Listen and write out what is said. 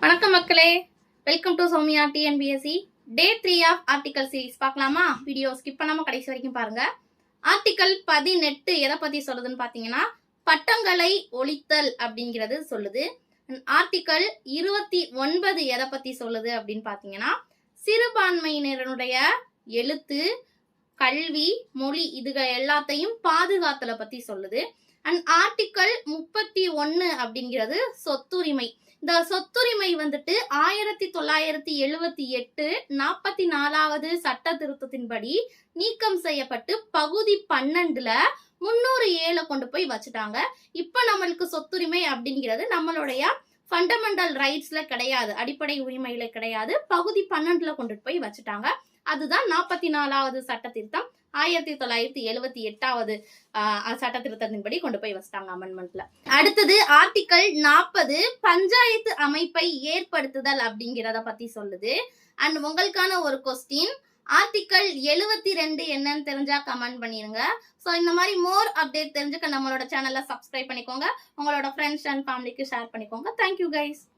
வணக்கம் மக்களே, welcome to Sowmya TNPSC day 3 of article series. பார்க்கலாமா? வீடியோ ஸ்கிப் பண்ணாம கடைசி வரைக்கும் பாருங்க. ஆர்டிகல் 18 எதை பத்தி சொல்லுதுன்னு பாத்தீங்கன்னா, பட்டங்களை ஒழித்தல் அப்படிங்கிறது சொல்லுது. ஆர்டிகல் 29 எதை பத்தி சொல்லுது அப்படின்னு பாத்தீங்கன்னா, சிறுபான்மையினருடைய எழுத்து, கல்வி, மொழி இதுக எல்லாத்தையும் பாதுகாத்தலை பத்தி சொல்லுது. அண்ட் ஆர்டிகல் 31 அப்படிங்கிறது சொத்துரிமை. இந்த சொத்துரிமை வந்துட்டு 1978 44வது சட்ட திருத்தத்தின்படி நீக்கம் செய்யப்பட்டு பகுதி 12ல 307 கொண்டு போய் வச்சுட்டாங்க. இப்ப நம்மளுக்கு சொத்துரிமை அப்படிங்கிறது நம்மளுடைய ஃபண்டமெண்டல் ரைட்ஸ்ல கிடையாது, அடிப்படை உரிமையில கிடையாது, பகுதி 12ல கொண்டு போய் வச்சுட்டாங்க. அதுதான் 44வது சட்ட திருத்தம் 1978வது சட்ட திருத்தத்தின்படி கொண்டு போய் வச்சிட்டாங்க அமெண்ட்மெண்ட்ல. அடுத்தது ஆர்டிகல் 40 பஞ்சாயத்து அமைப்பை ஏற்படுத்துதல் அப்படிங்கிறத பத்தி சொல்லுது. அண்ட் உங்களுக்கான ஒரு கொஸ்டின், ஆர்டிகல் 72 என்னன்னு தெரிஞ்சா கமெண்ட் பண்ணிருங்க. ஸோ இந்த மாதிரி மோர் அப்டேட் தெரிஞ்சுக்க நம்மளோட சேனல்ல சப்ஸ்கிரைப் பண்ணிக்கோங்க, உங்களோட ஃப்ரெண்ட்ஸ் அண்ட் ஃபேமிலிக்கு ஷேர் பண்ணிக்கோங்க. Thank you guys.